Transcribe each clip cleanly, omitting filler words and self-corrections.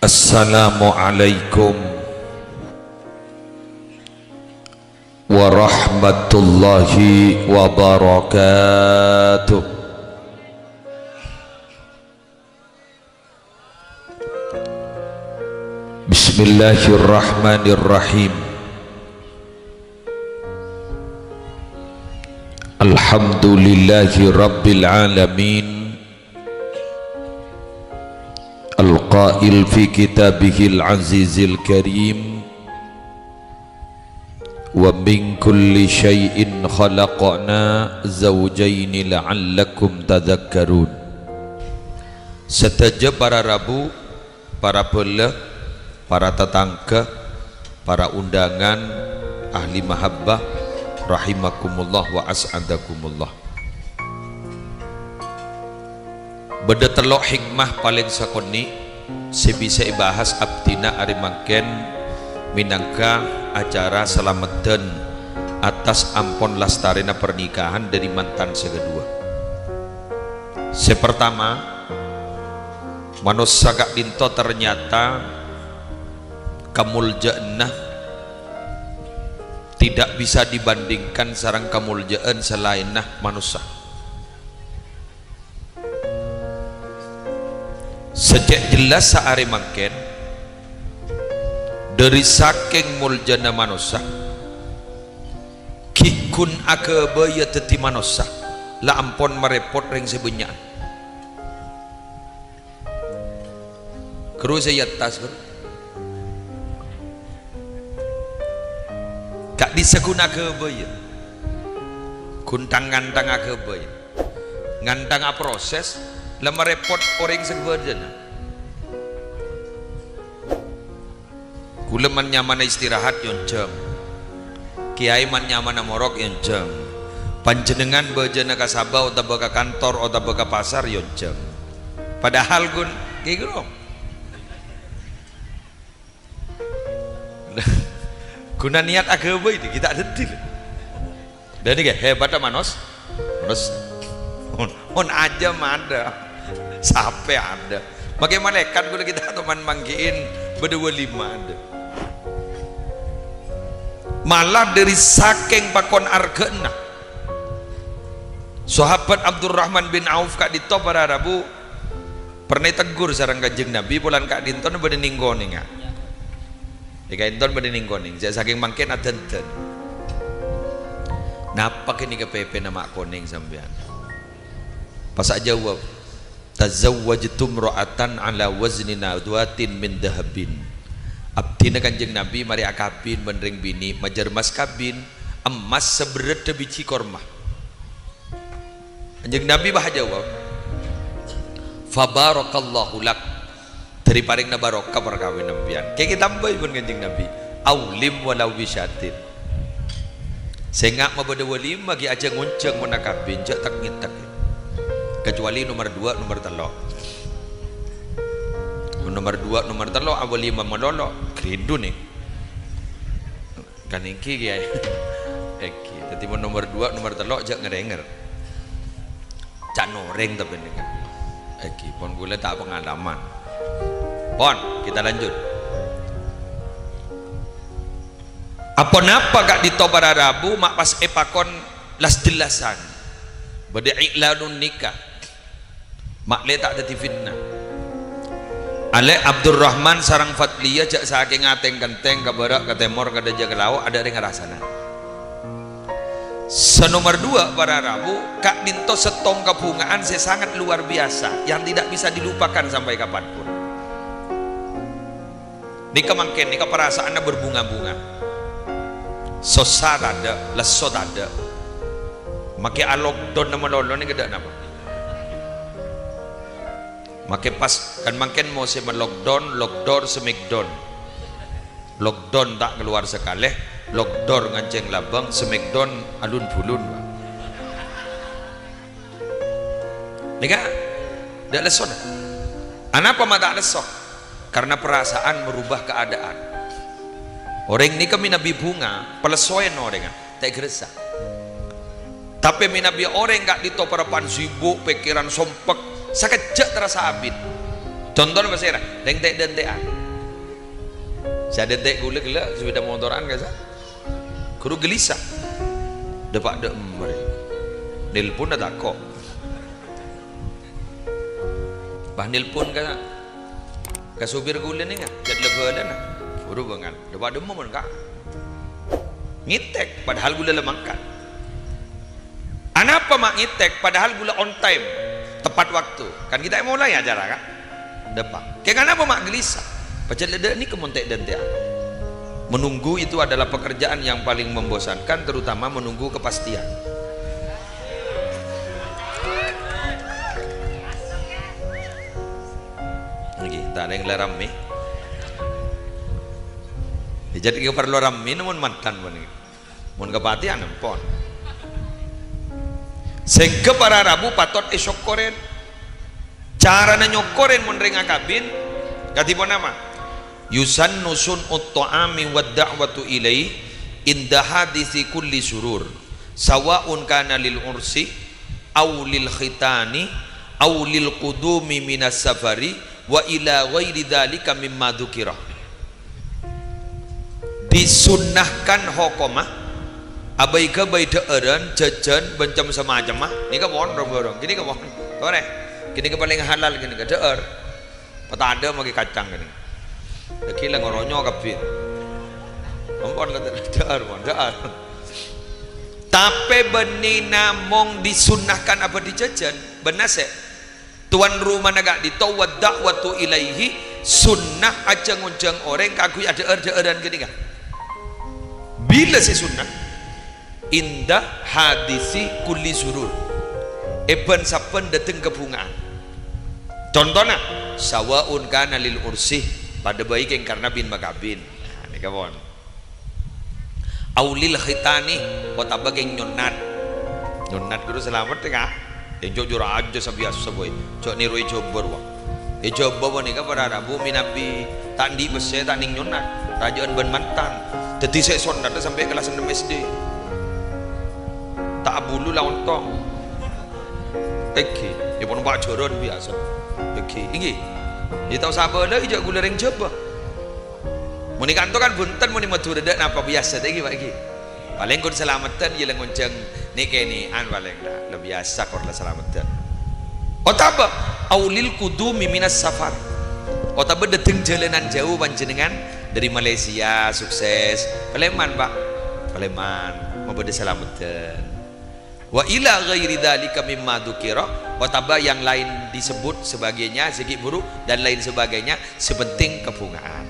Assalamualaikum warahmatullahi wabarakatuh. Bismillahirrahmanirrahim. Alhamdulillahi rabbil alamin. Al-qail fi kitabihil azizil karim, wa min kulli syai'in khalaqna zawjaini la'allakum tadhakkarun. Setaja para rabu, para belah, para tetangga, para undangan, ahli mahabbah, rahimakumullah wa as'adakumullah. Beda telok hikmah paling sakoni sebisa ibahas abdina ari mangken minangka acara selamatan atas ampon lastarina pernikahan dari mantan sekedua. Sepertama, manusia gak dinto ternyata kamulja'nah tidak bisa dibandingkan sarang kamulja'an selainah manusia. Sejak jelas saari mangken dari saking muljana manusia kikun akebaya teti manusia la ampon merepot ring sebenyak keru saya tas kak disakun akebaya kuntang ngantang akebaya ngantang proses lama repot orang sebenarnya kuleman nyaman istirahat yonceng kiai man nyaman morok yonceng panjenengan bejana ka sabau atau ke kantor atau ke pasar yonceng padahal gun kayak gitu guna niat agama itu kita detil dan ini hebat manos on aja ada sampai ada pakai malaikat kalau kita teman manggiin berdua lima ada malah dari saking pakon argana sahabat Abdurrahman bin Auf kak dito para rabu pernah tegur sarang kanjeng Nabi bulan kak dinton pada ninggoning ya kak dinton pada ninggoning saking mangkin adenten napa kini ke PP nama koning sampean pas aja jawab tazawwajtum ra'atan ala wazni nadwatin min dahabin abdina kanjeng Nabi mari akabin menring bini majar mas kabin emas seberet biji korma kanjeng Nabi bah jawab fa barakallahu lak dari paring na barokah perkawin nampian kayak kita tambah pun kanjeng Nabi aulim walau bisyatin sehingga mabada walima gi aja ngonceng menakabin jak tak ngitak kecuali nomor 2 nomor 3 nomor 2 nomor 3 awal 5 melolo kerindu nih kan iki ya eki jadi nomor 2 nomor 3 jak ngerenger cak noreng tapi nih eki pon gula tak pengalaman pon kita lanjut apa gak ditobara rabu mak pas epakon las jelasan bade iklanun nikah mak le tak ada fitnah ale Abdurrahman sarang Fatliya jak saking ngateng kenteng ke barak ke temor ke daja ke laut ada yang ngerasana senomor 2 para rabu kak dinto setong kebungaan saya sangat luar biasa yang tidak bisa dilupakan sampai kapanpun nikah mangken nikah perasaannya berbunga-bunga sosar ada lesot ada make alokdon nama lolo ni gede nama make pas kan mangken mau se lockdown semikdon lockdown tak keluar sekali lockdown nganceng labang semikdon alun bulun nikah dak lesot anapa mata lesot karena perasaan merubah keadaan orang ini kami nabi bunga pelesoen orang tak geresa tapi minabi orang gak ditoparapan sibuk pikiran sompek sekejap terasa abid contohnya bahasa era deng-deng-dentean saya detek gula sepeda motoran kan kudu gelisah depak de nelpon ada kok bah nelpon kan ke supir gula nih kan jadi lebaran kudu banget depak de mau kan ngitek padahal gula lemangkan anapa mak ngitek padahal gula on time tepat waktu kan kita mulai acara kan depak kayak kenapa mak gelisah pacet leda ini kemontek dan tiap menunggu itu adalah pekerjaan yang paling membosankan, terutama menunggu kepastian. Lagi tak ada yang rame jadi kita perlu rame namun mantan mun kepatian pon sehingga para rabu patot esok koren cara nyokoren mun ring akabin katipun nama yusan nusun ut'ami wa da'watu ilai inda hadisi kulli surur sawaun kana lil ursi aw lil khitani aw lil qudumi minas safari wa ila ghairi dzalika mimma dzukira disunnahkan hukumah abai ke bai deureun jajan bencam semacam mah ni ka bon dorong gini ka bon tore gini ka paling halal gini ka deur petanda magi kacang gini dekila ngoronyo kapit ampun kata deur mon deur tapi benina mong disunnahkan apa dijajan benar se tuan rumah naga ditawad dakwatu ilaihi sunnah aja ngunjang orang kagui ada deuran gini ka bila si sunnah indah hadisi kulli surur eben sapen dateng kebungaan contohnya sawaun kana lil ursih pada baik yang karena bin makabin nah, ini kawan aulil khitani wataba geng nyonat kudu selamat ya yang jujur aja sabiasa boy cok niru jobor wa jobor nih ka para rabu minabi tak di bese tak ning nyonat rajaan ban mantan jadi saya sonat sampai kelas 6 SD tak bulu lawan tong eki ya pun pak joron biasa eki ini dia tahu sabar dah ijak gula ring coba muni kantor kan bunten muni matu dedak napa biasa tadi pak eki paling kun selamatan je lengonceng nike ni an paling dah lebih biasa kor lah selamatan otaba aulil qudumi minas safar otaba dateng jalanan jauh panjenengan dari Malaysia sukses Paleman pak Paleman mau beda selamatan wa ila ghairi dzalika mimma dzukira wa taba yang lain disebut sebagainya segi buruk dan lain sebagainya sepenting kebungaan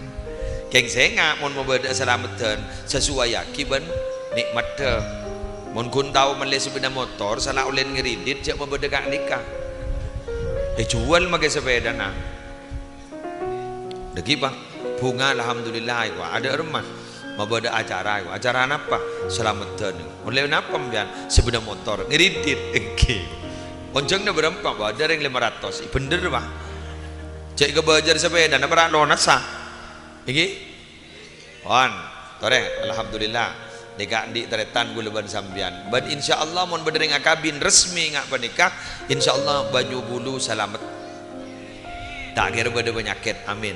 keng senga mun mabada selamatan sesuai yakin nikmat teh mun kun tahu mele sepeda motor salah ulen ngeridit cek mabada kak nikah jual make sepeda nah degi bang bunga alhamdulillah ada rumah mabada acara apa selamatan mulai napa mbian sepeda motor ngeridit engke oncengna berapa ba ada yang 500 bener bah cek ke bajar sepeda na para lona sa iki wan tore alhamdulillah nikah di teretan gula ban sambian ban insyaallah mun bedering akabin resmi ngak panikah insyaallah baju bulu selamat tak kira beda penyakit amin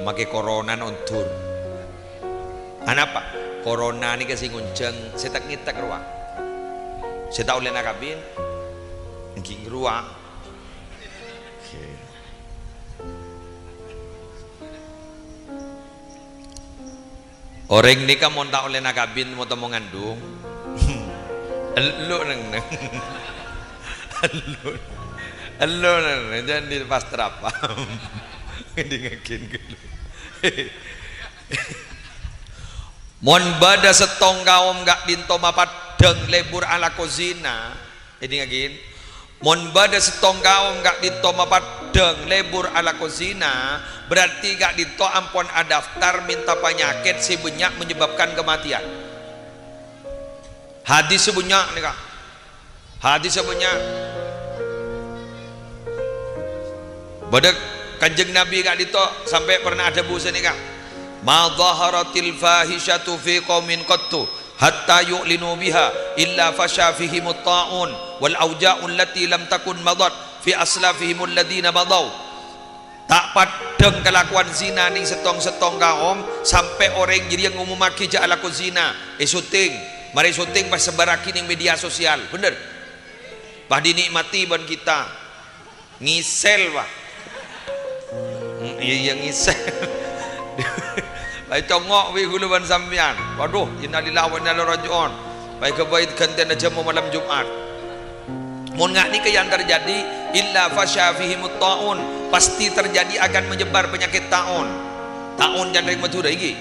make corona ontur anapa corona ni kasi ngunceng setak ngitak ruang seta ulen akabin ngking ruang orang ni ka monta ulen akabin mo tamo ngandung elu nang elu nang jangan di pas terapa ini ngakin gitu mon bada setong kaum gak dinto mapadeng lebur ala kozina ini ngagin mon bada setong kaum gak dinto mapadeng lebur ala kozina berarti gak dinto ampun ada daftar minta penyakit si banyak menyebabkan kematian hadis sebanyak nih kak hadis sebanyak bada kanjeng Nabi gak dinto sampai pernah ada busa nih kak ma dhaharatil fahishatu fi qaumin qattu hatta yu'linu biha illa fasha fihim at-ta'un wal awja'u allati lam takun madat fi aslafihim alladhina badaw tak padeng kelakuan zina ning setong-setong kaum sampai orang jadi yang ngumumake jak laku zina syuting mari syuting pas sebaraki ning media sosial bener bah dinikmati ban kita ngisel bah iya ngisel baik congok wi guluban sampean waduh innalillahi wa inna ilaihi rajiun baik kebaik gantian aja mau malam Jumat mun ngak ni ke yang terjadi illa fasya fihimut taun pasti terjadi akan menyebar penyakit taun jangan dari Madura iki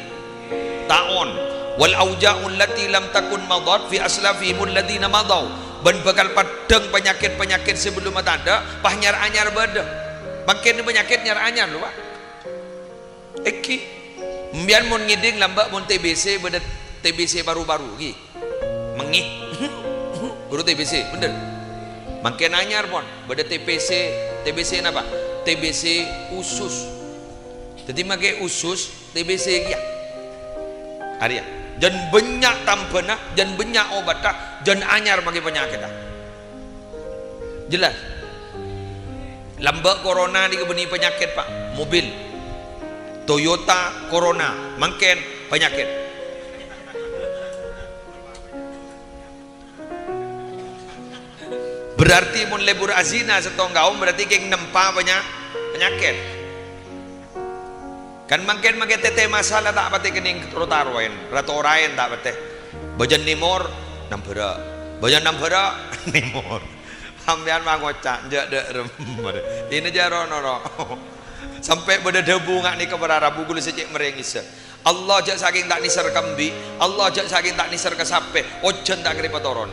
taun wal auja'ul lati lam takun madat fi aslafihimul ladina madaw ban bakal padeng penyakit-penyakit sebelum ada pah nyar anyar beda makin penyakit nyar anyar lho Pak iki mbian mun ngiding lambak mun TBC beda TBC baru-baru iki mengih baru TBC bener makin anyar pon beda TBC apa TBC usus jadi make usus TBC ya Arya dan banyak tampana dan banyak obat dan anyar bagi penyakit jelas lambak corona di kebeni penyakit Pak mobil Toyota Corona makin penyakit berarti mun lebur azina setong gaum berarti keng nempa banyak penyakit kan makin tete masalah tak pati kening trotaroen ratorain tak pati bajan nimor nampera bajan nampera nimor sampean mangocak njak dek rember ini jarono sampai beda debu ngak ni keberara bugul secik merengis Allah jak saking tak nisar kembi Allah jak saking tak nisar ke sape ojen tak keripat toron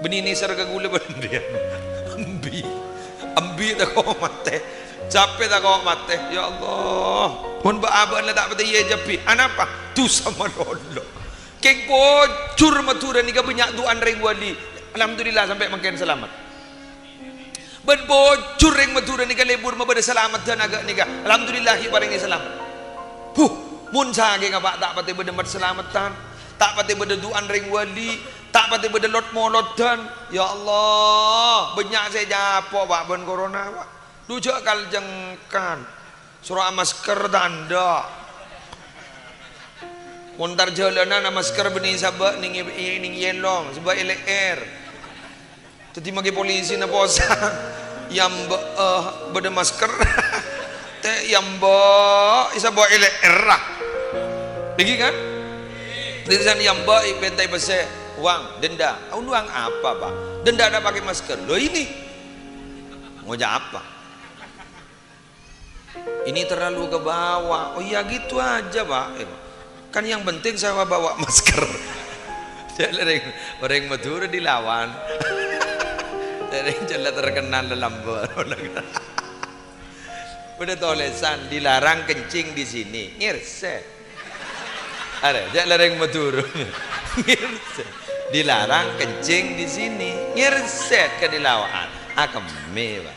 beni nisar ke gula bendian ambi tak kau mate capek tak kau mate ya Allah pun baaban lah tak pati ye japi anapa tu sama dolo kek bocur matura ni ka banyak duan reng wali alhamdulillah sampai makin selamat ben bocur reng matura ni ka lebur mabada selamat dan agak ni ka alhamdulillah bareng ni selamat mun sage ngapa tak pati bedemat selamatan tak pati beda duan reng wali tak pati beda lot molot dan ya Allah banyak saya japo Pak ben corona Pak dujak kal jengkan surah masker tanda muntar jalanan masker benih sabak ning yelong sebab LR jadi magi polisi na posa yang beda masker teh yang isa bawa LR lah lagi kan tulisan yang baik bentai besar uang denda uang apa Pak denda ada pakai masker loh ini mau apa ini terlalu ke bawah oh iya gitu aja Pak kan yang penting saya bawa masker orang Madura dilawan orang jelas terkenal dalam udah tulisan dilarang kencing di sini ngirse ada jangan orang Madura ngirse dilarang kencing di sini ngirset ke dilawan akemi Pak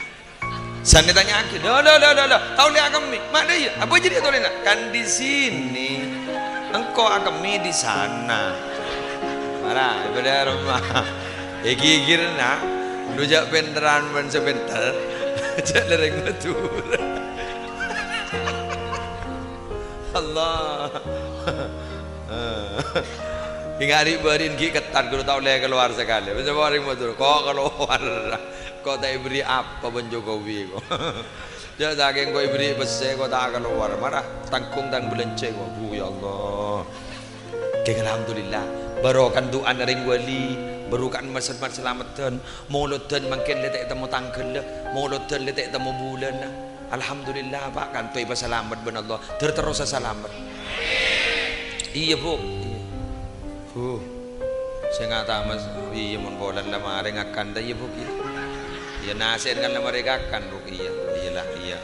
sana tanya aku dah tahu lihat akemi mana ya apa jadi tu nak kan di sini engkau akemi di sana mana ibadah rumah gigir nak rujak penteran ben sebentar jak lereng betul Allah hingga hari berin ki ketat guru tahu leh keluar sekali mencoba orang betul kok keluar kok tak beri apa ben Jokowi kok jak saking kau beri besi kok tak keluar marah tangkung dan belenceng bu ya Allah alhamdulillah barokan doa ring wali barokan masal selamatan mauludan makin letak temu tanggal mauludan letak temu bulan alhamdulillah Pak kan tuh selamat ben Allah terus selamat iya Bu saya nggak tahu mas iya mun bolan lama ada ngakan dah iya Bu iya nasen kan lama mereka akan Bu iya iyalah iya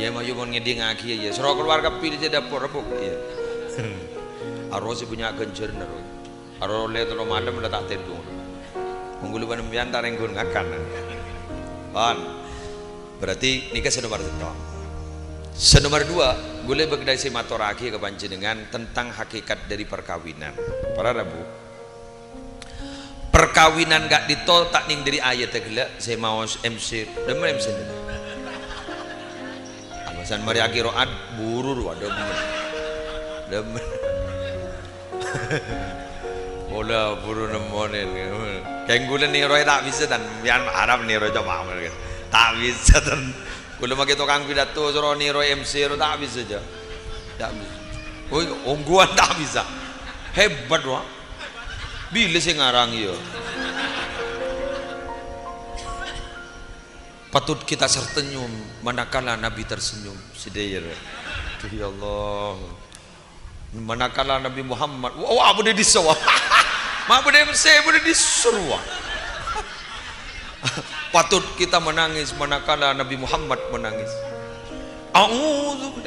iya mau mun ngeding aki iya suruh keluarga pilih di dapur Bu iya arus punya genjer naruh arus lihat lo malam udah tak tendung menggulu panembian tak renggun ngakan kan berarti nikah senomor itu senomor dua gue berkedai simatoraki ke panjenengan tentang hakikat dari perkawinan para rabu perkawinan gak ditol tak ning dari ayat tegela saya mau MC demen MC san mari akiroat burur wa demen demen bola buru nemonin kenggulen nih roy tak bisa dan biar Arab nih roy coba tak bisa dan kalau pakai tukang pidato suruh nih roy MC roy tak bisa aja tak bisa woi ongguan tak bisa hebat wah bila sih ngarang yo patut kita tersenyum manakala Nabi tersenyum sedaya ya Allah manakala Nabi Muhammad wah boleh disawah mak boleh MC boleh disuruh patut kita menangis manakala Nabi Muhammad menangis a'udzu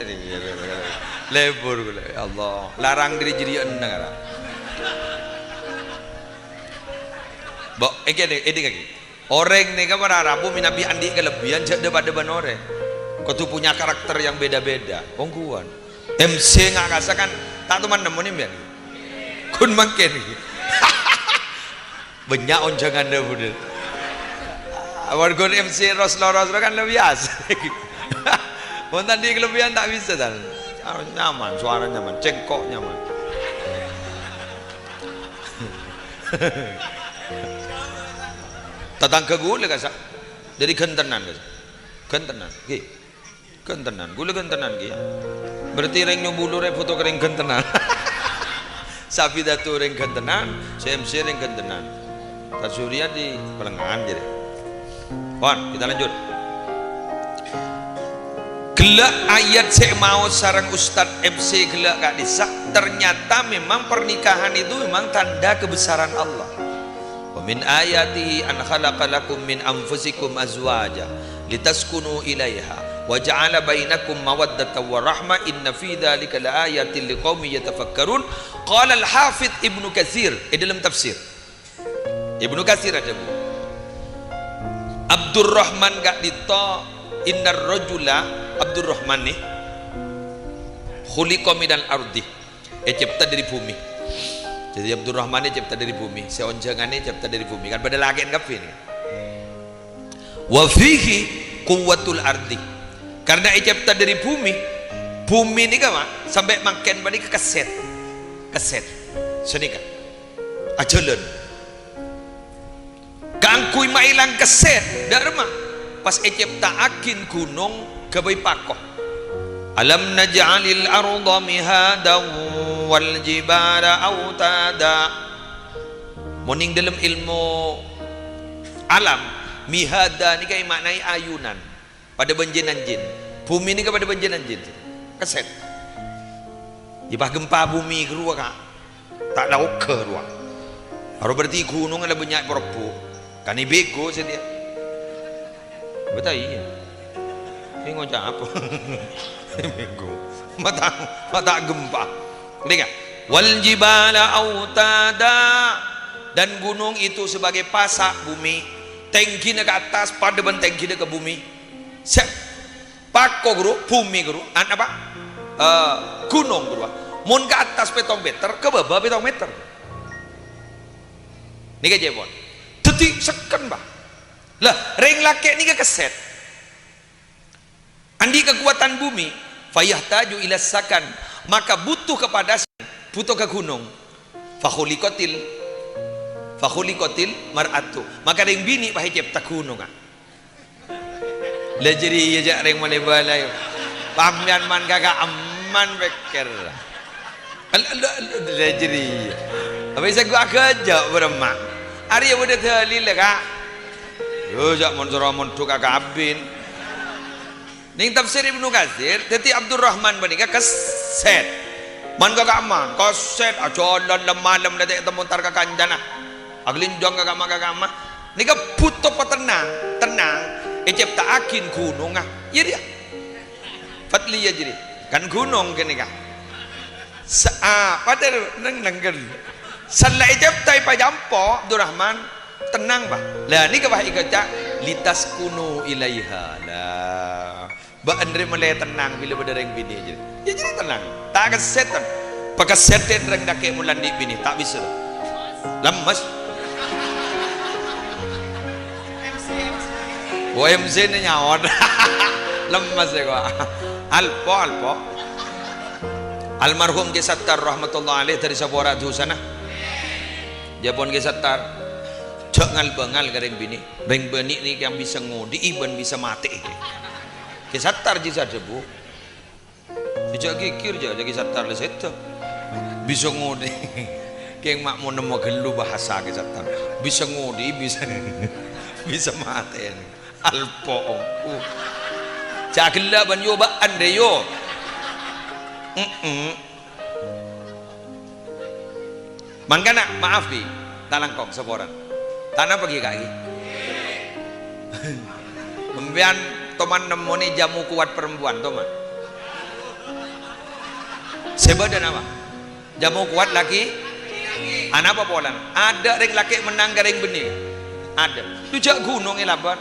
lebur ya Allah larang diri jadi endang bok ini lagi orang nih kabar Arabu minabi andi kelebihan jadi debat-debat orang kau tuh punya karakter yang beda-beda ongguan MC nggak kasakan tak teman nemenin biar kun makin banyak onjangan deh budel awal kun MC ros kan lebih biasa montan di kelebihan tak bisa dan nyaman suara nyaman cengkok nyaman tatang ke gula kasa dari gentenan kasa gentenan gentenan gula gentenan ki berarti reng nyumbulu re foto kering gentenan sapi datu reng gentenan CMC reng gentenan Surya di pelengahan jadi Wan kita lanjut gelak ayat saya mau sarang Ustadz MC gelak gak disak ternyata memang pernikahan itu memang tanda kebesaran Allah wa min ayatihi an khalaqalakum min anfusikum azwaja litaskunu ilaiha wa ja'ala bainakum mawaddatan wa rahmah inna fi dzalika laayatin liqaumin yatafakkarun qala al-hafidz Ibnu Katsir dalam tafsir Ibnu Katsir ada bu Abdurrahman gak dito innar rajula Abdurrahman nih khuliqa minal ardi cipta dari bumi jadi Abdurrahman ini cipta dari bumi seonjangannya cipta dari bumi kan pada lagi ngapin wa fihi quwwatul ardi karena cipta dari bumi ini kan sampai makin balik ke keset senika ajalan kangkui mailang keset dharma pas cipta akin gunung gabai pakoh alam naj'alil arda mihadan wal jibala autada moning dalam ilmu alam mihada ni kayak maknai ayunan pada benjenan jin bumi ni kepada benjenan jin keset jipah gempa bumi keluar kak tak lau keluar harus berarti gunung ada banyak perpu kan ini bego sedia betul iya ini ngocak apa bego mata gempa dengar wal jibala autada dan gunung itu sebagai pasak bumi tengkinya ke atas pada tengkinya ke bumi siap pako guru bumi guru apa gunung guru mun ke atas petong meter ke bawah petong meter ini ke jebon detik seken bah lah ring laki ini ke keset andi kekuatan bumi fayahtaju ila sakan maka butuh kepada butuh ke gunung fakhuliqatil mar'atu maka ring bini pahe cipta gunung lah jadi ya ring mana balai pamian man kagak aman beker lah jadi apa bisa gua kerja beremang hari ya udah dalil kak yo jak mon sura mon tu kagak abin ning tafsir Ibnu Katsir teti Abdurrahman banika keset man kagak aman keset aja malam dah temu tar kakanjana aglin jong kagak mah nika butuh petenang tenang cipta akin gunung ya dia fatli ya jadi kan gunung kene kah pada nenggen salah cipta pa jampo Abdurrahman tenang bah lah nika bah ikaca litas kuno ilaiha lah ba andre mulai tenang bila pada reng bini jadi ya jadi tenang tak kesetan pakai seten reng dake mulan di bini tak bisa lemas OMC ini nyawon lemas ya kok alpo almarhum Ki Sattar rahmatullah alaih dari Sapora tu sana dia pun Ki Sattar jangan bengal gareng bini reng beni ni yang bisa ngodi iban bisa mati Ki Sattar jisa debu dijak kikir aja Ki Sattar le seto bisa ngodi keng mak mau nemu gelu bahasa Ki Sattar bisa ngodi bisa bisa mati alpo cakila ban yo ba ande yo mangkana maaf bi talangkong seporan tanah pergi kaki membian toman nemoni jamu kuat perempuan toman sebadan apa jamu kuat laki anak apa pola ada ring laki menang garing benih ada tujak gunung ilaban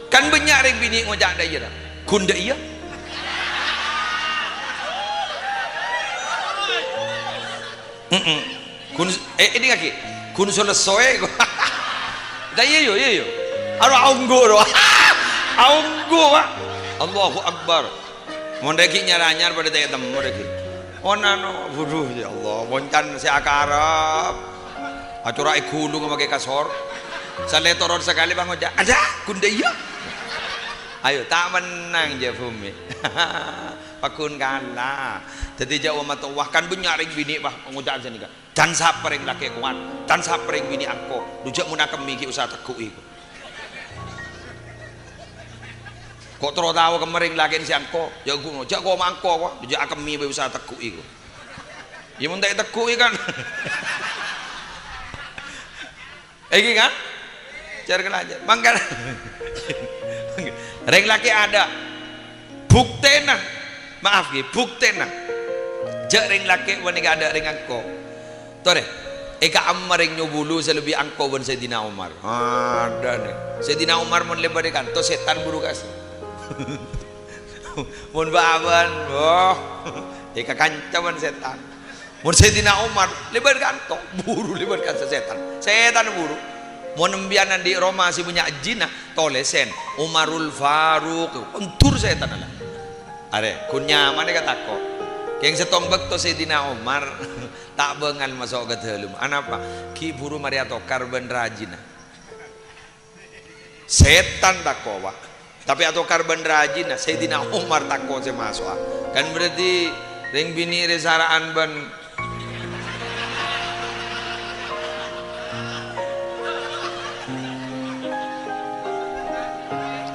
kan banyak ring bini ngojak dah iya dah kun dah iya kun ini kaki kun selesai dah iya yo arwah onggo pak Allahu Akbar mau deki nyaranyar pada tanya temu deki onano buduh ya Allah boncan si akarap acura ikulu ngamakai kasor sale toron sekali bang ngojak ada kun dah iya ayo tak menang je Fumi pakun kalah jadi jauh matawah kan banyak ring bini bah pengucap sini kan dan siapa ring laki kuat dan siapa ring bini angko dujak munakam miki usaha tekuk itu kok terus tahu kemarin laki si angko ya gue jak kau mangko kok dujak akam miki usaha tekuk itu ya muntai tekuk kan ini kan cara aja mangkan reng laki ada buktena maaf ge buktena jak reng laki wanita ada reng angko tore eka ammareng nyobulu selebih angko ban Sayyidina Umar ada nih Sayyidina Umar mon lebar kan to setan buru kas mon baban oh eka kancaman setan mon Sayyidina Umar lebar kan to buru lebar kan setan buru mau nembianan di Roma si punya jina tolesen Umarul Faruq untur setan lah are kunya mana kata kok keng setombek to Sayyidina Umar tak bengal masuk ke dalam anapa ki buru Maria tokar ben rajina setan takowa tapi atau karban rajina Sayyidina Umar takko se masuk kan berarti ring bini resaraan ben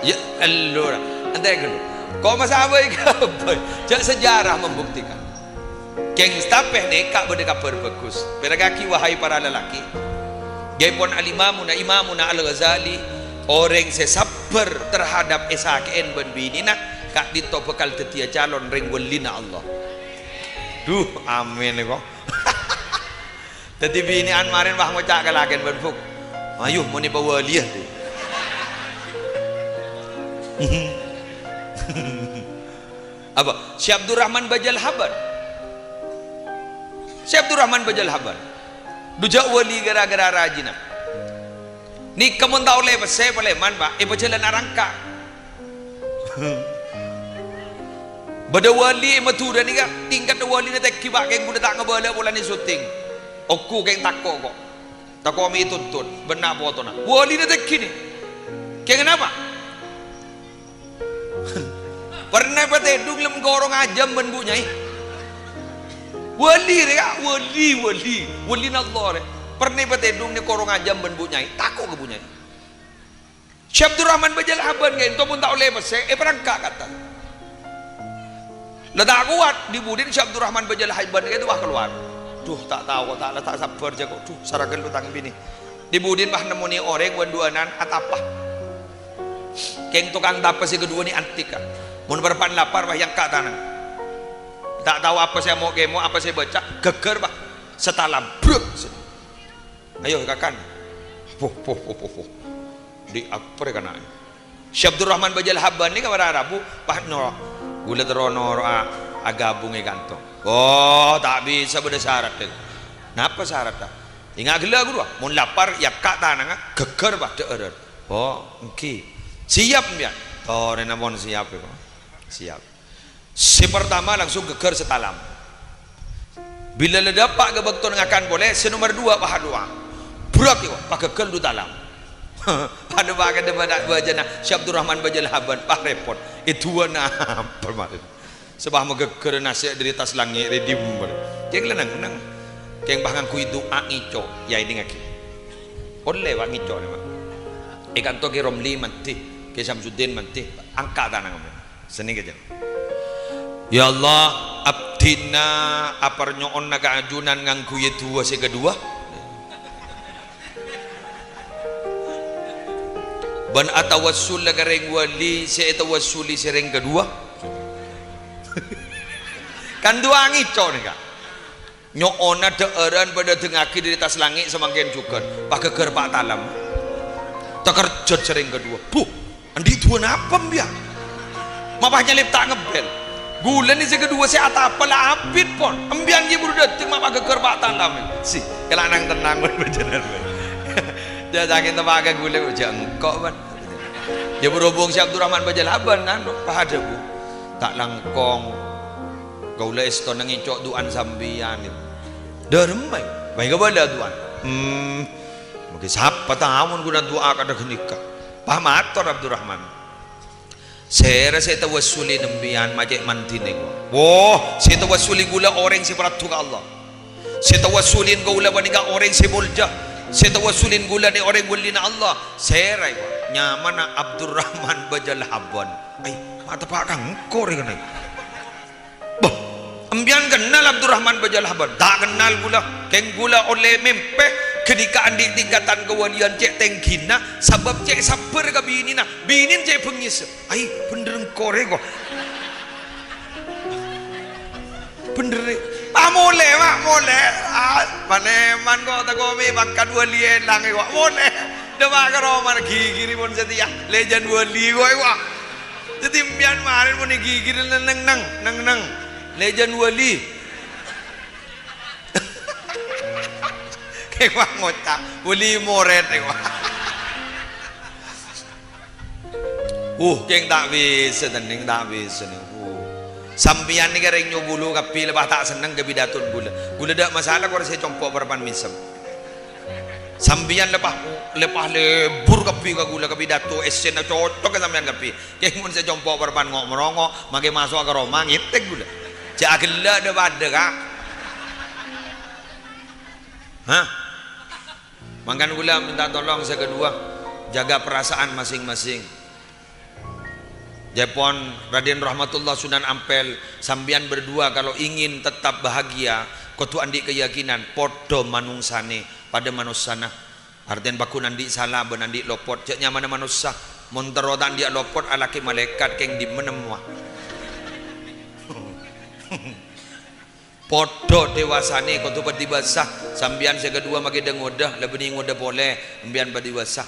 ya allora antai kan kau masalah apa jak sejarah membuktikan keng stapeh neka berdeka berbagus pedagaki wahai para lelaki gaipon alimamuna imamuna al-Ghazali orang sesabar terhadap SHKN ben binina kak dito bekal tetia calon ring welina Allah duh amin kok tadi binian marin bah ngocak kalaken ben fuk ayo mau ni bawa liah tu apa si Abdurrahman Bajal Haban dujak wali gara-gara rajina ni kamu tahu lepas saya boleh man pak jalan arangka bada wali matura ni kan tingkat wali ni tak kibak keng kuda tak ngebala bola ni syuting aku keng takko kok takko mi tuntut benar foto na wali ni tak kini keng kenapa pernah patedung lem gorong ajam ben bunyai wali rek wali Allah rek pernah patedung ni korong ajam ben bunyai tako ke bunyai Syekh Abdurrahman Bajal Haban kan to pun tak oleh pas perangkak kata letak kuat dibudin Syekh Abdurrahman Bajal Haban itu wah keluar duh tak tahu kok tak letak sabar je kok duh saragen lu tang bini dibudin bah nemoni orang wanduanan atapah keng tukang tapas si kedua ni antika mun berpan lapar bah yang kak tanang tak tahu apa saya mau kemo apa saya baca geger bah setalam bruk ayo kakan di apa kana Syekh Abdurrahman Bajal Haban ni kamara Arabu bah no gula terono agabungi kantong oh tak bisa beda syarat deh napa syarat tak ingat gila gua mun lapar ya kak tanang geger bah deureut oh engki Siap ya. Oh, nenamon siap ya. Siap. Si pertama langsung geger setalam. Bila ledapak gebekton ngakan boleh, si nomor dua paha doa. Berat ya, pak geger du talam. Ada bagian debat bajana Syabdur Rahman bajal haban pak repot. Itu na permarin. Sebab mau geger nasi dari tas langit redim. Jangan nang. Keng bahkan kui doa ngico ya ini ngaki. Oleh wang ngico ni mak. Ikan to ke Romli mati, ke Samsudin mati, angkat tanah kami. Seni kerja. Ya Allah, abdina aparnyoon naga ajunan ngangku dua si kedua. Ban atawassul lagareng wali si atawassuli sereng kedua. Kan dua ngico nih kak. Nyoona deeran pada tengaki dari tas langit semakin cukup. Pakai gerpak talam. Terkerjot sering kedua. Buh, andi tuan apa mbak? Mapahnya lip tak ngebel. Bulan ini kedua saya atapalah apit pon. Ambian dia baru datang mapa geger pak talam. Si, kelanang tenang bener. Dia saking tembaga gula udah engkau ban. Dia berhubung si Abdul Rahman bajal haban kan, pahada bu. Tak langkong. Gaula eston nang icok duan sambian. Dermai, baik ke bala duan. Mungkin siapa tahu guna doa kada genika. Paham ator Abdul Rahman. Saya rasa tawassuli nembian majek mantine ko. Wah, saya tawassuli gula orang si peratu ke Allah. Saya tawassulin gula baniga orang si mulja. Saya tawassulin gula ni orang wali na Allah. Saya rai nyaman Abdul Rahman bajal haban. Ay, mata pak kang kore kan. Bah, ambian kenal Abdul Rahman bajal haban. Tak kenal gula. Keng gula oleh mempe. Ketika andi tingkatan kewalian cek tengkina sebab cek sabar ke binina binin cek pengis ay bener kore kok bener boleh mak boleh paneman kok tak komi makan wali elang kok boleh demak ke roman gigi ni pun setia legend wali kok jadi mbian marin pun gigi neng legend wali kewah ngocak uli moret kewah keng tak bisa tening tak bisa nih sampian ni kereng nyobulu kapi lepas tak seneng ke bidatun gula dak masalah kau saya compok berpan misem sampian lepas lebur kapi ke gula ke bidatu esen cocok ke sampian kapi keng mun saya compok berpan ngok merongok makai masuk ke rumah ngitek gula cak gila dah pada kak hah makan gula minta tolong saya kedua jaga perasaan masing-masing. Jepon Raden Rahmatullah Sunan Ampel sambian berdua kalau ingin tetap bahagia kotu andi keyakinan podo manungsane pada manusana artian baku nandi salah benandi lopot ceknya mana manusia monterotan dia lopot alaki malaikat keng di menemua podo dewasane kau tu berdibasah sambian saya kedua magi dengodah lebih ngodah boleh ambian berdibasah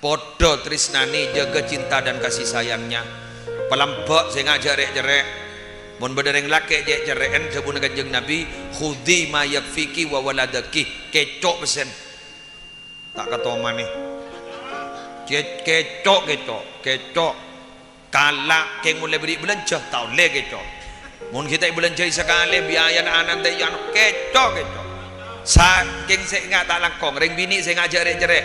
podo trisnani jaga cinta dan kasih sayangnya pelampok saya ngajak jerek mon bedereng laki jek jereken sebun kanjeng Nabi khudi ma yakfiki wa waladaki kecok pesen tak katoman nih kecok kalak keng mulai beri belanja tau le kecok mun kita belanja sekali biaya anak teh yang kecok saking saya nggak tak langkong ring bini saya ngajak jerek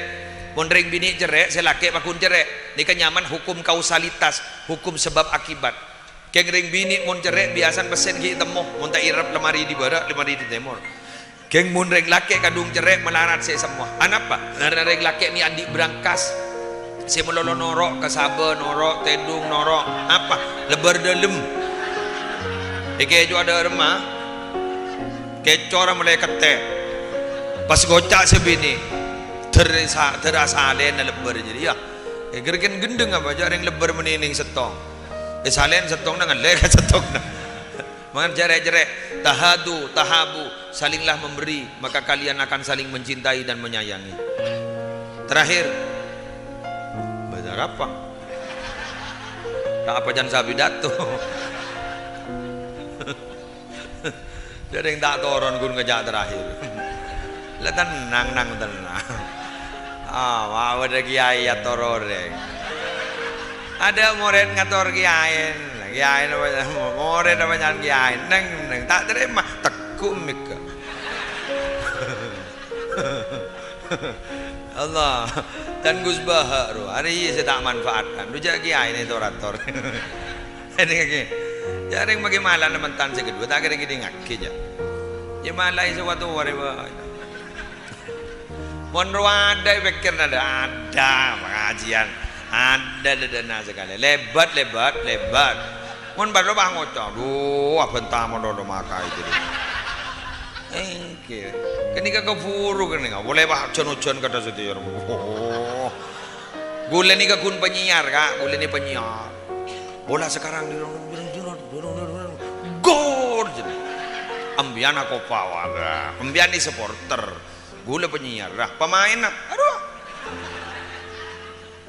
mun ring bini jerek saya laki pakun jerek ini kan nyaman hukum kausalitas hukum sebab akibat keng ring bini mun jerek biasan pesen kita temu mun tak irap lemari di barat lemari di timur keng mun ring laki kadung jerek melarat saya semua anak apa nara ring laki ni andi berangkas saya melolo norok kesaba norok tedung norok apa lebar dalam kejo ada remah kecora mulai kete pas gocak sebini terasa alen lebar jadi ya gergen gendeng apa aja yang lebar menining setong salen setong dengan lega setong mangan jerek tahabu salinglah memberi maka kalian akan saling mencintai dan menyayangi terakhir bazar apa tak apa jangan sabidato jadi yang tak turun gun ngejak terakhir lah tenang mau ada kiai atau roreng Ada murid ngatur kiai apa murid apa jangan kiai neng tak terima tekuk mika Allah dan Gus Baharu hari ini saya tak manfaatkan lu jadi kiai ini orator ini kaki jaring bagaimana nementan segedua tak kira gini ngaki aja ya malah sesuatu wariwa monro ada pikir ada pengajian ada dana sekali lebat mon baru bangun tuh apa entah mau dodo makai jadi engke kenika keburu kenika boleh bah jon kata setir gula nika kun penyiar kak gula ni penyiar bola sekarang di gol jadi ambian aku pawal ambian ni supporter gula penyiar lah pemain lah aduh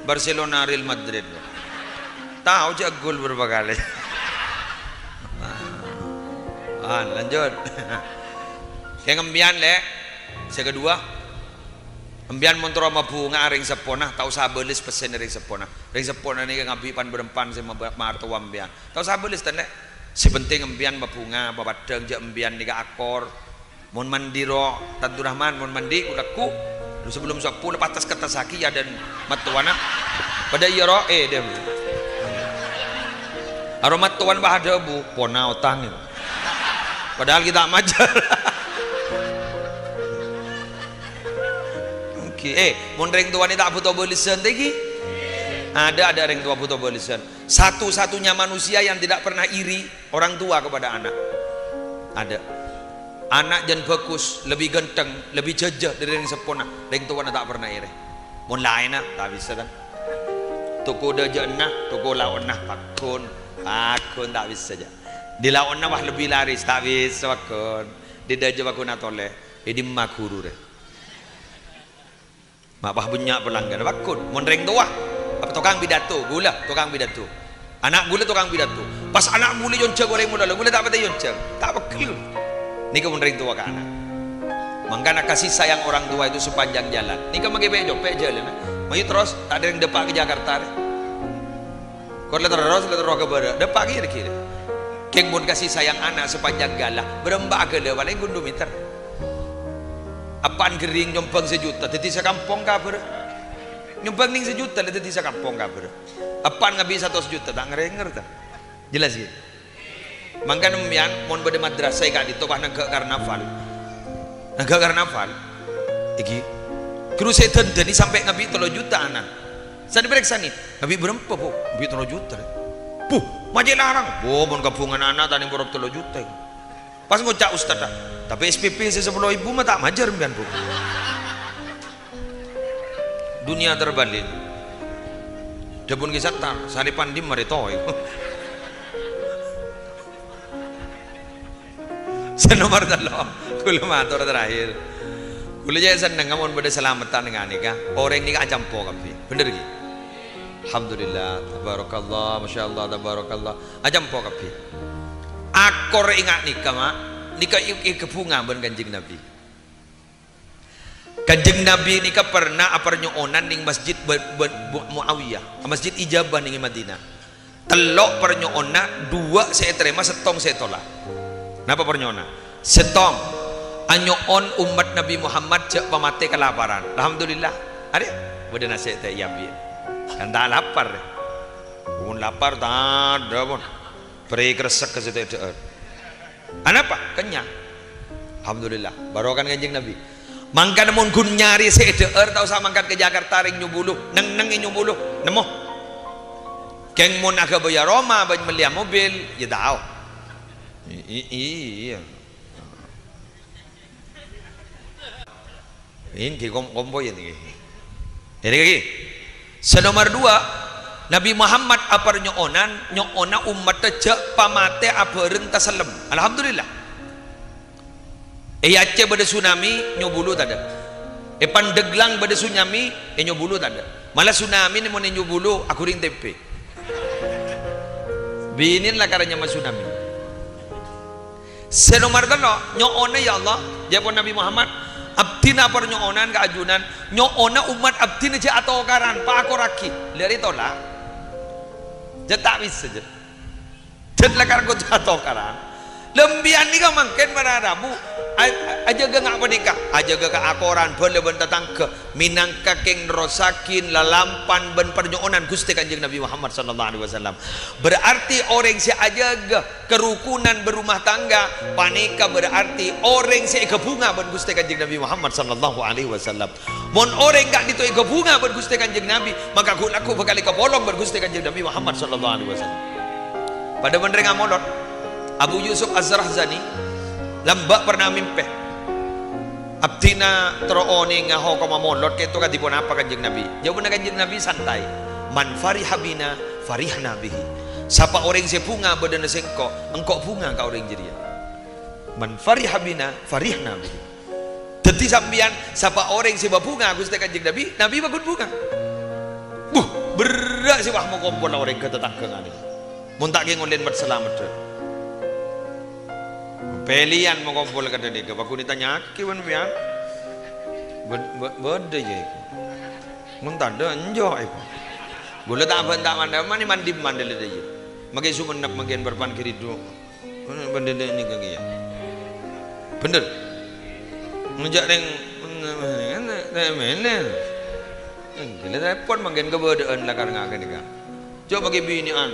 Barcelona Real Madrid tahu aja gol berapa kali lanjut yang ambian le sekedua ambian montro mabu ngaring sepona tahu sabelis pesen ring sepona ni ngabi pan berempan sama martu ambian tahu sabelis tanda si penting ambian mabunga babadeng je ambian ni akor mon mandiro Tantur Rahman mon mandi ulaku sebelum 10 patas kata saki ya dan matuana pada iro dia aromat tuan bahada bu pona otang itu padahal kita majar oke mun ring tuan ini tak butuh belisan lagi ada ring tua butuh belisan satu-satunya manusia yang tidak pernah iri orang tua kepada anak ada anak jan bagus lebih ganteng lebih jajah dari ring sepona ring tuan tak pernah iri mun lain tak bisa kan toko daja nah toko lawan nah pakun tak bisa aja di lawan nah lebih laris tak bisa pakun di daja pakun atole di makuru deh mapah banyak pelanggan pakun mun ring tua apa tukang pidato gula tukang pidato anak gula tukang pidato pas anak gula yonceng goreng muda gula tak pati yonceng tak bekil ni mun ring tua ke anak makanya kasih sayang orang tua itu sepanjang jalan ni kan magi bejo jalan mayu terus tak ada yang depak ke Jakarta kau lihat terus ke barat depak kiri keng mun kasih sayang anak sepanjang galah berembak ke le paling gundu meter apaan kering nyompang sejuta teti sekampung kabar nyompang ning sejuta teti sekampung kabar apaan ngabi 100 juta tak ngerenger tak jelas ya mangkan umpian mon bade madrasah kak di topah naga karnaval iki terus saya tendeni sampai ngabi 3 juta anak saya diperiksa nih ngabi berapa bu ngabi 3 juta bu maje larang bu mon gabungan anak tadi borop 3 juta pas ngocak ustad tapi SPP saya 10.000 mah tak majar mbian bu dunia terbalik dapun kisah tar saripan di maritoy senomor telo kula matur terakhir kula jaya seneng ngamun pada selamatan dengan nikah orang nikah campo kabeh bener iki alhamdulillah tabarakallah masyaallah tabarakallah ajampo kabeh akor ingat nikah mak nikah kebunga ben Kanjeng Nabi Kanjeng Nabi nikah pernah apernyoonan ning masjid Muawiyah masjid Ijabah ning Madinah telok pernyoonan 2 saya terima setong saya tolak napa pernyona setong anyoon umat Nabi Muhammad cek pamate kelaparan alhamdulillah ada beda nasihat teh yabi kan tak lapar pun lapar tak ada pun beri kresek ke situ apa kenyang alhamdulillah barokan Kanjeng Nabi mangkan mun kun nyari seeder tau sama mangkat ke Jakarta ring nyubuluh neng nyubuluh nemu keng mun aga bayar Roma ban melia mobil ya tahu iya ini kompo ya nih jadi lagi senomor 2 Nabi Muhammad apar nyoona umat tejak pamate aberen tasalem alhamdulillah Aceh pada tsunami nyobulu tada Pandeglang pada tsunami nyobulu tada malah tsunami ni mau nyobulu aku ring tempe binin lah karanya mas tsunami senomor telo nyoona ya Allah japon Nabi Muhammad abdina par nyoonan keajunan nyoona umat abdina je atau karan pak akoraki dari tolak Jadi tak bisa je. Jadi lekar kau jatuh karang. Lembian ni kau mangken berada bu. Aja gak ngapa nikah. Aja gak akoran boleh bentatang ke minangka keng rosakin lalampan ben pernyoonan Gusti Kanjeng Nabi Muhammad sallallahu alaihi wasallam. Berarti orang si aja gak kerukunan berumah tangga. Panika berarti orang si kebunga ben Gusti Kanjeng Nabi Muhammad sallallahu alaihi wasallam. Mon orang gak ditoi kebunga ben Gusti Kanjeng Nabi, maka aku bakal kepolong ben Gusti Kanjeng Nabi Muhammad sallallahu alaihi wasallam. Pada bener ngamolot Abu Yusuf Az-Zarahzani lambak pernah mimpi abdina terooni ngaho kama molot keto kadipun apa Kanjeng Nabi. Jawaban Kanjeng Nabi santai. Man fariha bina farihna bihi. Siapa orang si bunga badan sengko, engkau bunga ka orang jeria. Man fariha bina farihna bihi. Dadi sambian siapa orang si bunga Gusti Kanjeng Nabi, Nabi bagun bunga. Berak si wah mau kompol orang ke tetangga ngani. Mun tak ngolen mat selamat. Pelian mau kumpul ke tadi, aku ditanya kiwan biar, berde je, muntah dah enjoy. Boleh tak mana mandi le je, makai sumenap makin berpan kiri tu, benda ni kaki ya, bener, ngejak reng, mana, gila repot makin keberdaan lah karena agak ni kan, coba bagi binian,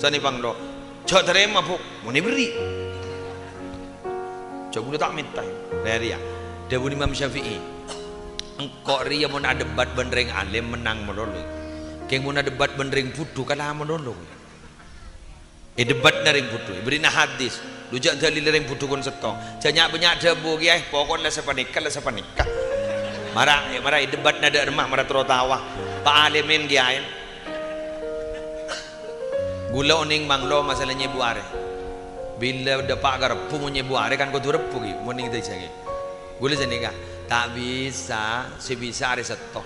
sani pangdo, coba terima puk, mau beri. Coba tak minta ria Dawu Imam Syafi'i engkau ria mau ada debat benreng alim menang melulu keng mau ada debat benreng putu kalah melulu debat nering putu beri hadis lujak dalil nering putu kon setong janyak banyak debu ya pokoknya sepanikah marah debat nada remah marah terotawah pak alimin giain gula oning manglo masalahnya buare bila dapat garpu punya buare kan kau tu repu ki morning tu cakap gula jadi kan tak bisa sebisa hari setok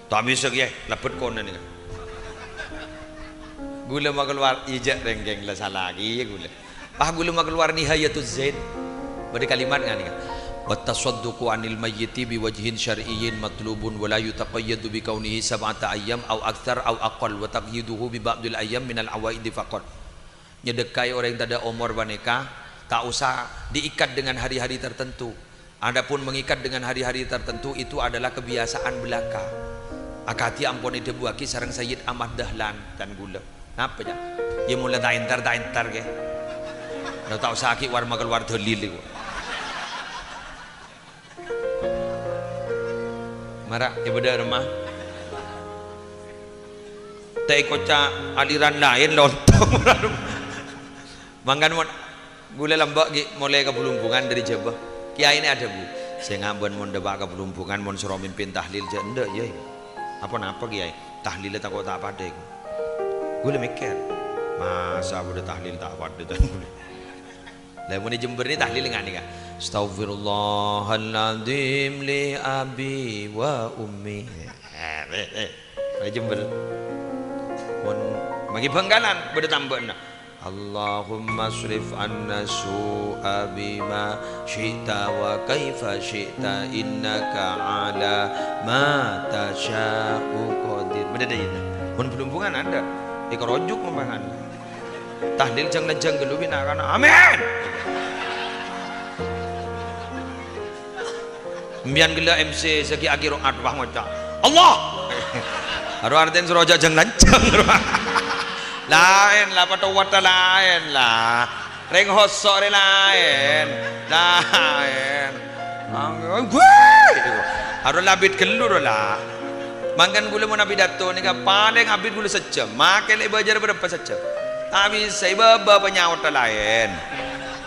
tak bisa ki lapet kona ni gula mak keluar ijak renggeng lah salah lagi ya gula gula mak keluar nihayatul zaid pada kalimat kan ni kan wattasadduqu anil mayyiti biwajhin syar'iyyin matlubun wa la yutaqayyadu bi kaunihi sab'ata ayyam aw akthar aw aqall wa taqyiduhu bi ba'dil ayyam minal awaidi faqat. Nyedekai orang yang tak ada umur baneka tak usah diikat dengan hari-hari tertentu. Adapun mengikat dengan hari-hari tertentu itu adalah kebiasaan belaka. Akati ampun itu buaki sarang Sayyid Ahmad Dahlan dan gula. Apa ya? Ya mula tak entar ke. Dah tak usah aki war keluar dalil itu. Marah ibu dah rumah. Tak kocak aliran lain lontong. Mangkan gula lambak mulai ke pelumpungan dari Jabah. Kiai ini ada bu. Saya ngaban mon debak ke pelumpungan mon suruh mimpin tahlil je ndak ya. Apa kiai? Tahlil tak kok tak pada. Gula mikir. Masa udah tahlil tak pada tu gula. Lah mun di Jember ni tahlil ngani kan. Astaghfirullahaladzim li abi wa ummi. Di Jember. Mon bagi Bengkalan beda tambah nak. Allahumma srif anna su'a bima syi'ta wa kaifa syi'ta innaka ala ma tasha'u qadir. Benda dah ini mun pelumpungan ada dikerojuk membangan tahlil jang lejang gelubin akan amin mbian gila MC segi akhir rokat wah ngocak Allah haru arten suroja jang lancang lain lah pada wata lain lah reng hosok lain gue harus labit kelur lah mangkan gula mau nabi dato ni kan paling abid gula sejam makan ibajar berapa sejam tak bisa iba penyaut lain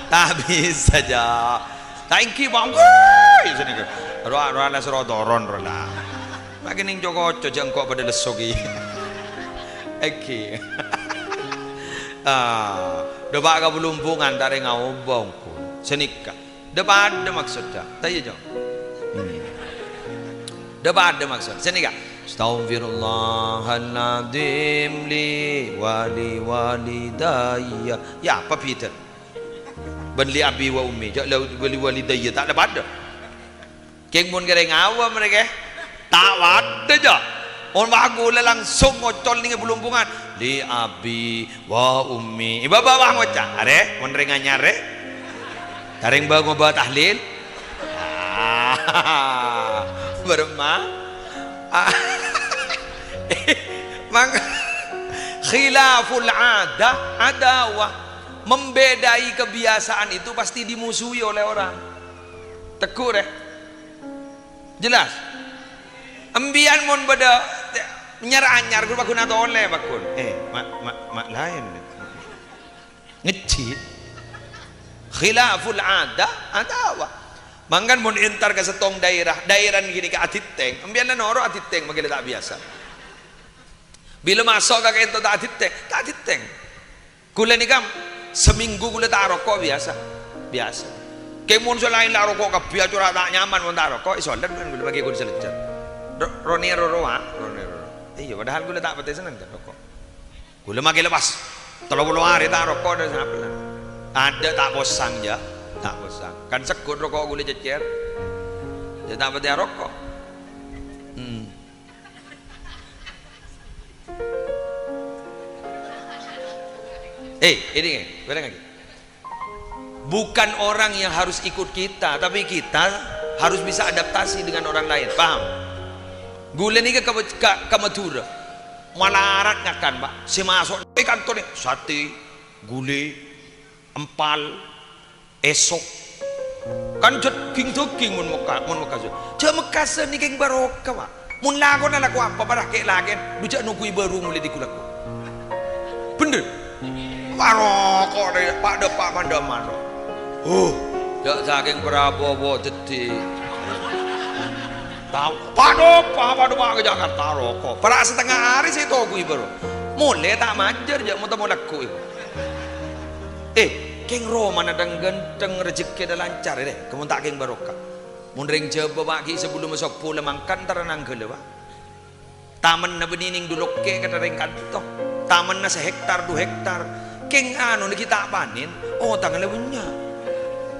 tak bisa aja tak ingki bang gue sini kan harus ada serodoron lah makin yang joko jengkok pada lesogi oke depak ke pelumpungan tarik ngawang senikah depak ada maksudnya tanya jom depak ada maksud senikah astaghfirullahaladzim li walidayya ya apa Peter beli abi wa ummi jauh beli walidayya tak ada pada keng mun kering awam mereka tak ada je on bagula langsung ngocol ning bulumpungan li abi wa ummi iba bawah ngoca are mon ring anyare taring ba ngoba tahlil berma mang khilaful adawah, membedai kebiasaan itu pasti dimusuhi oleh orang. Tegur ya, jelas. Ambian mon beda nyar-anyar gue bakun atau oleh bakun. Mak lain. Ngecit. Khilaful adawah. Manggan mon entar ke setong daerah gini ke atiteng. Ambian noro atiteng magila tak biasa. Bila masuk ke ento tak atiteng. Kula ni kam seminggu kula tak rokok biasa. Kemun selain lah rokok kabeh curah tak nyaman mun tak rokok iso ndan kan bagi kula selecer. Roni roro. Iya padahal kula tak pete seneng tak rokok. Kula magi lepas 30 hari tak rokok dah sampe lah. Ada tak bosan ya, tak bosan. Kan sekut rokok kula cecer. Ya tak pete rokok. Ini benar lagi. Bukan orang yang harus ikut kita, tapi kita harus bisa adaptasi dengan orang lain. Paham? Gula ni ke Madura, malarat ngakan pak. Si masuk kantor ni sate, gule, empal, esok. Kan king mun Mekah. Cak Mekah ni king barokah pak. Mun lagu na lagu apa parah kek lagen. Dujak nunggu baru mulai dikulaku. Bener. Barokah deh pak depak manda-manda. Jak saking Prabowo jadi tahu padopa ke Jakarta rokok para setengah hari saya tahu gue baru mulai tak majer jak mau laku itu keng Roma nadang ganteng rezeki dah lancar deh kamu tak keng barokah mundring coba bagi sebelum masuk pula mangkan taranang gele pak taman na benining dulu ke kata ring kanto taman na 1 hektar 2 hektar keng anu ni kita panin tangan lebunya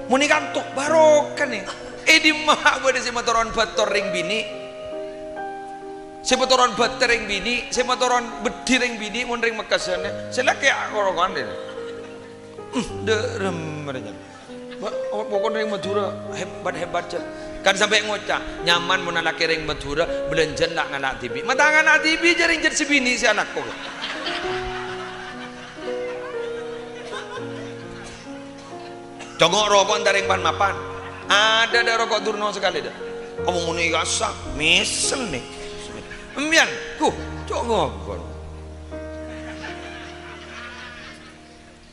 muni kantuk barokah nih di mah gue si motoron bator ring bini si motoron bater ring bini si motoron bedi ring bini mun ring mekasane sila kayak korokan deh derem mereka pokoknya ring Madura hebat kan sampai ngocah nyaman mun anak ring Madura belenjen nak nganak TV matangan anak TV jaring jet si bini si anak kok congok rokok antar yang pan mapan ada rokok turno sekali dah kamu muni gasak misel nih embian congok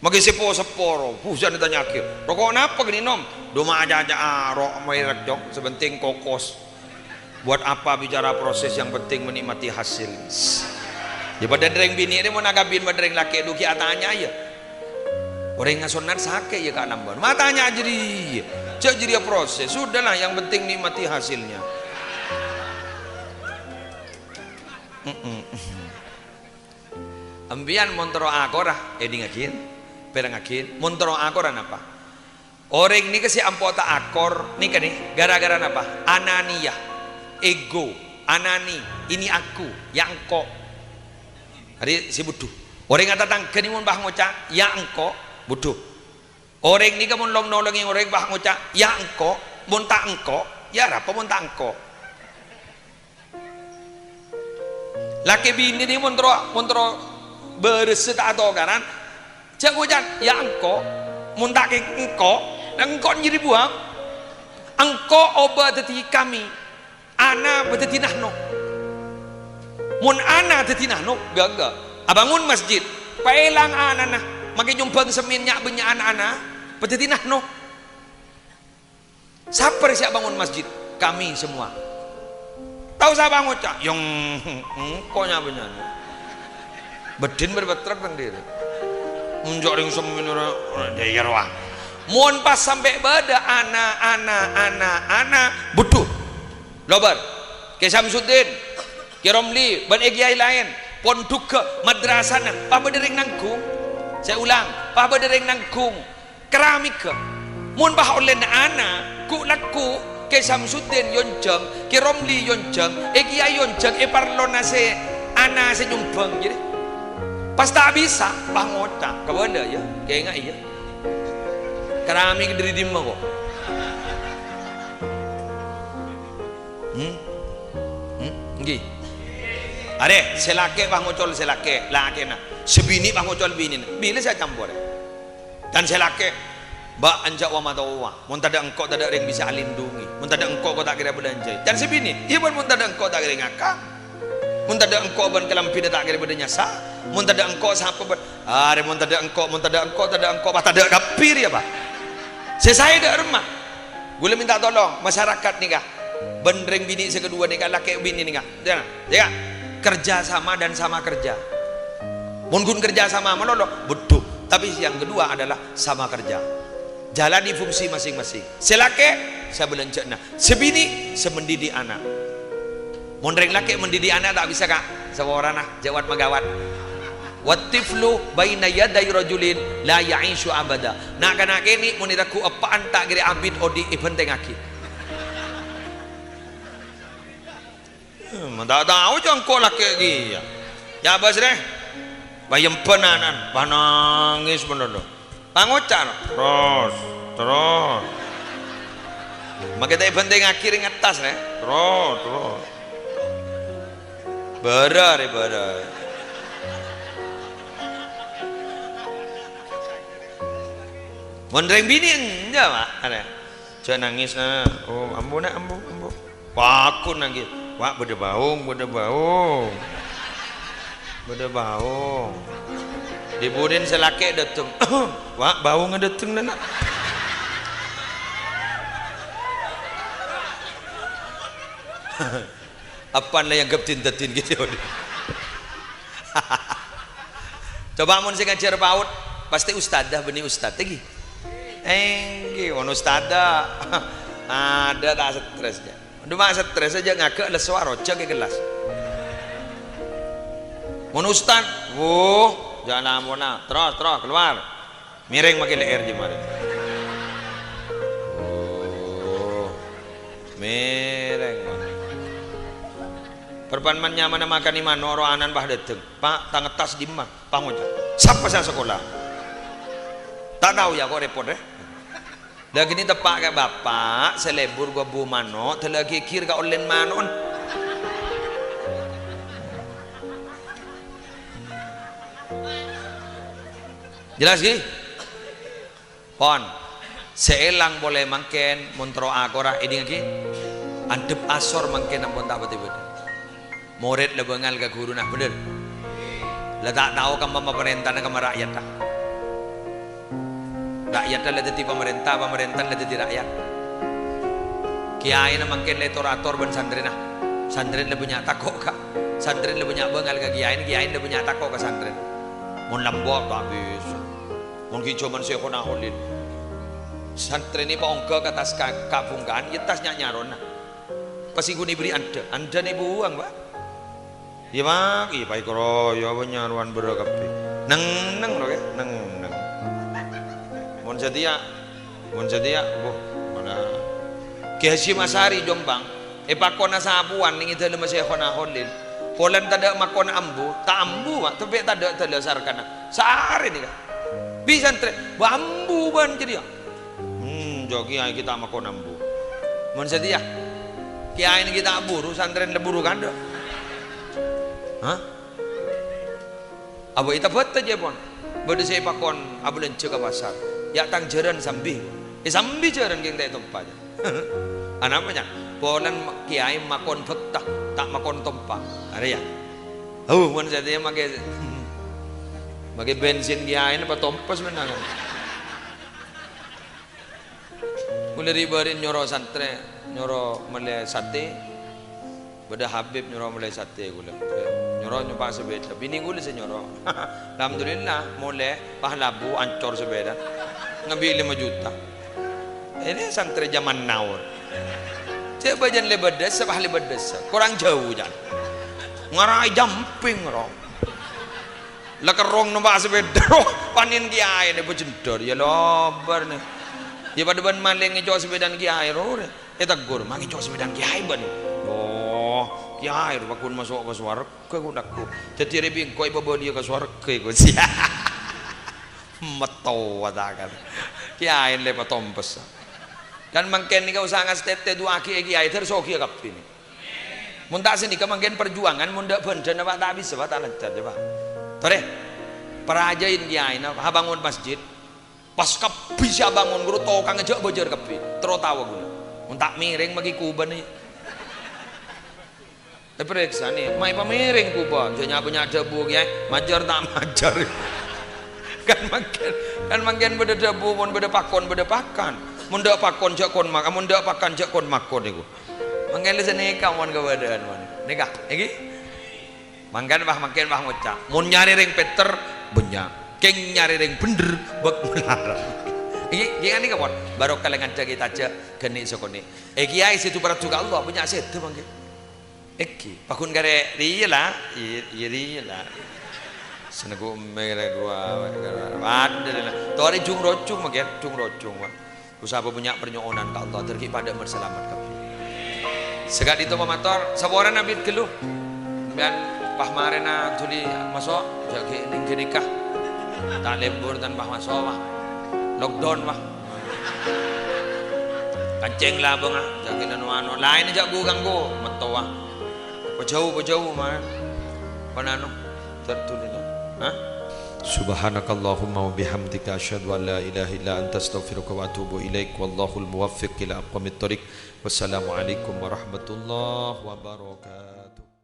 magi seporo hujan ditanya akhir rokok apa gini nom doma aja rokok merek jok sebenting kokos buat apa bicara proses yang penting menikmati hasil ya pada dereng bini ini mau nagabin pada dereng laki duki atanya ya orang yang sunat sakit ya kak nambah matanya jadi jadi proses sudahlah yang penting nikmati hasilnya ambian montoro akora ngakin perang ngakin montoro akora apa orang ini kasih ampota akor nih kan nih gara-gara apa ananiyah ego anani ini aku yang kok hari si butuh orang kata tangke ni mun bah ngocak yang kok butuh orang ni kamu nolongi orang bah ngucap ya engkau mun tak engkau ya apa mun tak engkau laki bini ni mun tro bereset atau kanan cak ngucap ya engkau mun tak engkau jadi buang engkau obat teti kami ana beteti nahno mun ana teti nahno gaga abangun masjid pelang anana maka nyumbang seminyak banyak anak-anak petetinah no siapa siap bangun masjid kami semua tahu siapa ngocak yang konya banyak bedin berbetrek bang diri menjok ring semin orang daerah wah mohon pas sampai bada anak butuh lobar ke Samsudin ke Romli ban egiai lain ponduk ke madrasana apa dering nangkung saya ulang papa dereng nangkung keramik ke mun bah oleh ana ku laku ke Samsudin yonjeng ke Romli yonjeng Kiai yonjeng parlona se ana se nyumbang jadi pas tak bisa bah ngocak kebenda ya kayak enggak iya kerami ke diri dimah kok nggih are selake bah ngocol selake lake na sebini bah ngocol bini bila saya campur dan selake mbak anjak wa matawa mun tada engkau tada ring bisa alindungi mun tada engkau kau tak kira belanjai dan sebini iya mun tada engkau tak kira ngakak mun tada engkau ban kelampi tak kira bedanya sa mun tada engkau siapa ban are mun tada engkau bah tada kapir ya pak saya dak remah gula minta tolong masyarakat nih kah benreng bini sekedua nih kah laki bini nih kah jangan kerja sama dan sama kerja mungkin kerja sama melolok betul tapi yang kedua adalah sama kerja jalani fungsi masing-masing selake saya belencana sebini semendidik anak mondreng laki mendidik anak tak bisa kak seorang nah jawat magawat watiflu baina yaday rajulin la ya'ishu abada nak kana kini muniraku apaan tak kira abid odi ibenteng aki tak tahu jangkau laki lagi ya bos deh bayam penanan panangis bener loh pangocan terus makanya ibenteng aki ring atas nih terus berar mondreng bini enggak mak ada jangan nangis nah oh ambu wakun nangis wak beda baung diburin selake dateng wak baung dateng nana apaan lah yang geptin-tetin gitu coba mun sing ngajar PAUD pasti ustadzah benih ustadz lagi on ustadzah ada tak stresnya udah mak stres aja ngagak leswa roja ke kelas mun ustadz jangan amona terus keluar miring makin leher gimana miring perpanmannya mana makan iman noro anan bah dateng pak tangetas di mah pangoja siapa saya sekolah tak tahu ya kok repot lagi ni tepak ke bapak selebur gua bu mano telagi kir ka olen manon jelas gini pon seelang boleh mangken montro agora ini lagi antep asor mangken ampun tak betul murid lebengal ke guru nah bener lah tak tahu kamu pemerintah sama rakyat tak rakyat lah jadi pemerintah lah jadi rakyat kiai nama mungkin letorator ben santri nah santri lebih nyata kok kak santri lebih nyata bengal ke kiai lebih nyata kok ke santri mun lambok tak bisa mun kicoman saya kena holin santri ini pongke ke atas kapungkan ya tasnya nyaron nah pasti guni beri anda nih buang pak iya mak iya pak ikro ya penyaruan berakapi neng loh ya neng mon setia boh mana Ki Hasyim Asy'ari Jombang pakona sabuan ning itu lemah syekhona holin polen tada makona ambu tak ambu mak tapi tada sarkana sehari nih kan bisa entre bambu ban jadi ya jogi ay kita makona ambu mon setia kiai ini kita buru santren leburu kan dah hah abu ita bet aja pon bade saya pakon abu lencek ke pasar ya tang jaran sambi sambi jaran geng tak tempat anak banyak polan kiai makon fakta tak makon tempat ada ya mon setia makai bensin kiai apa tompas menang mulai ribarin nyoro santre nyoro mulai sate beda Habib nyoro mulai sate gula nyoro nyoba sepeda bini gula senyoro alhamdulillah mulai pahlabu ancor sepeda ngambil 5 juta ini santri zaman now coba jangan lebar desa lebar desa kurang jauh jangan ngarai jumping roh lekerong nyoba sepeda roh panin kiai ini berjendor ya lobar nih ya pada ban maling ngejawa sepeda kiai roh tegur mangi cok semedang kiai ban oh kiai bakun masuk ke swarga kudaku jadi rebi koi bawa dia ke swarga ku sia meto watakan kiai lepa tompes kan mangken nika usah ngastet dua kiai terso kiai kapin mun tak sini kemangken perjuangan mun dak benden apa tak bisa apa tak lancar coba tore perajain kiai na bangun masjid pas bisa bangun guru tau kang ngejak bojer kepi terus tawa guna mun tak miring magi kuban ni periksa nih mai pamiring kuban janya punya debu kiai majar tak majar kan mangken beda debu mun beda pakon mun dak pakon jak kon makan mun dak pakan jak kon makon niku mangken sene kawan kewadaan man nikah iki mangken mangken ngucap mun nyari ring Peter banyak keng nyari ring bener bak melarang iki kan iki kawan barokah lengan dagi taja geni sokone kiai situ para juga Allah punya sedo mangke iki pakun gare riyela riyela senego mere gua ada tori jung rocung mangke jung rocung usaha punya pernyoonan ka Allah terki pada berselamat kabeh segat itu pemator sabora nabi keluh dan pahmarena juli masuk jage ning nikah tak lembur tanpa masuk mah lockdown mah kanceng lah bang jagi anu lain aja gua ganggu meto wah bejauh mah panano tertulis ha subhanakallahumma wa bihamdika asyhadu an la ilaha illa anta astaghfiruka wa atubu ilaik wallahul muwaffiq ila aqwamit thoriq wassalamu alaikum warahmatullahi wabarakatuh.